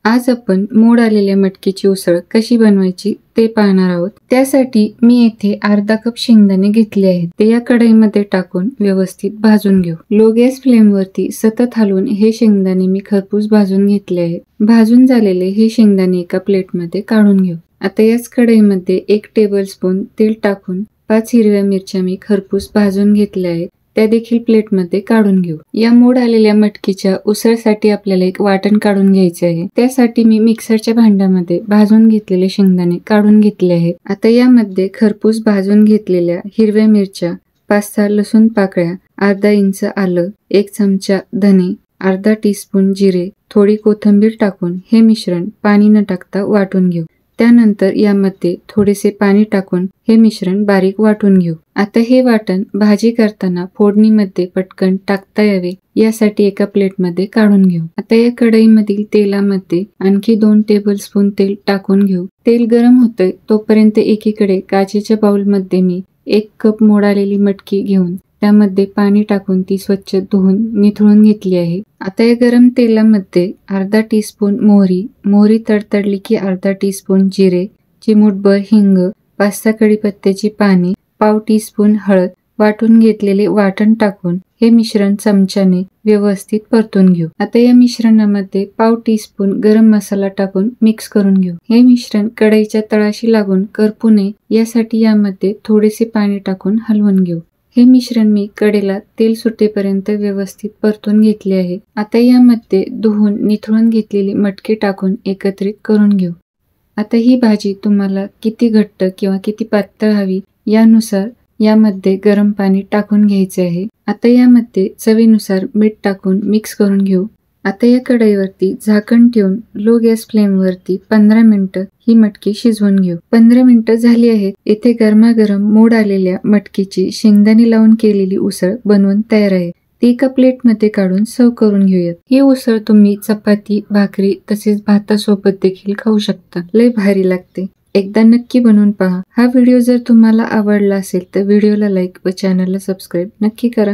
आज आपण मोड आलेल्या मटकीची उसळ कशी बनवायची ते पाहणार आहोत। त्यासाठी मी येथे अर्धा कप शेंगदाणे घेतले आहेत। ते या कढईमध्ये टाकून व्यवस्थित भाजून घेऊ। लो गॅस फ्लेम वरती सतत हलवून हे शेंगदाणे मी खरपूस भाजून घेतले आहेत। भाजून झालेले हे शेंगदाणे एका प्लेटमध्ये काढून घेऊ। आता याच कढईमध्ये 1 टेबलस्पून तेल टाकून 5 हिरव्या मिरच्या मी खरपूस भाजून घेतल्या आहेत। त्या देखील प्लेटमध्ये काढून घेऊ। या मोड आलेल्या मटकीच्या उसळसाठी आपल्याला एक वाटण काढून घ्यायचे आहे। त्यासाठी मी मिक्सरच्या भांड्यामध्ये भाजून घेतलेले शेंगदाणे काढून घेतले आहेत। आता यामध्ये खरपूस भाजून घेतलेल्या हिरव्या मिरच्या, 5-6 लसूण पाकळ्या, अर्धा इंच आलं, 1 चमचा धने, अर्धा टीस्पून जिरे, थोडी कोथिंबीर टाकून हे मिश्रण पाणी न टाकता वाटून घेऊ। त्यानंतर यामध्ये थोडेसे पाणी टाकून हे मिश्रण बारीक वाटून घेऊ। आता हे वाटण भाजी करताना फोडणीमध्ये पटकन टाकता यावे यासाठी एका प्लेटमध्ये काढून घेऊ। आता या कढईमधील तेलामध्ये आणखी 2 टेबलस्पून तेल टाकून घेऊ। तेल गरम होतंय तोपर्यंत एकीकडे काचेच्या बाउलमध्ये मी 1 कप मोड आलेली मटकी घेऊन त्यामध्ये पाणी टाकून ती स्वच्छ धुवून निथळून घेतली आहे। आता या गरम तेलामध्ये अर्धा टीस्पून मोहरी तडतडली की अर्धा टीस्पून जिरे, चिमूटभर हिंग, 5-6 कढीपत्त्याची पाने, पाव टीस्पून हळद, वाटून घेतलेले वाटण टाकून हे मिश्रण चमच्याने व्यवस्थित परतून घेऊ। आता या मिश्रणामध्ये पाव टीस्पून गरम मसाला टाकून मिक्स करून घेऊ। हे मिश्रण कढईच्या तळाशी लागून करपू नये यासाठी यामध्ये थोडेसे पाणी टाकून हलवून घेऊ। हे मिश्रण मी कढईला तेल सुटेपर्यंत व्यवस्थित परतून घेतले आहे। आता यामध्ये धुवून निथळून घेतलेली मटकी टाकून एकत्रित करून घेऊ। आता ही भाजी तुम्हाला किती घट्ट किंवा किती पातळ हवी यानुसार यामध्ये गरम पाणी टाकून घ्यायचे आहे। आता यामध्ये चवीनुसार मीठ टाकून मिक्स करून घेऊ। आता या कढईवरती झाकण ठेवून लो गॅस फ्लेम वरती 15 मिनिटं ही मटकी शिजवून घेऊ। 15 मिनिटं झाली आहेत। इथे गरमागरम मोड आलेल्या मटकीची शेंगदाणे लावून केलेली उसळ बनवून तयार आहे। ती एका प्लेटमध्ये काढून सर्व करून घेऊयात। ही उसळ तुम्ही चपाती, भाकरी तसेच भातासोबत देखील खाऊ शकता। लय भारी लागते। एकदा नक्की बनवून पहा। हा व्हिडिओ जर तुम्हाला आवडला असेल तर व्हिडिओला लाईक व चॅनलला सबस्क्राईब नक्की करा।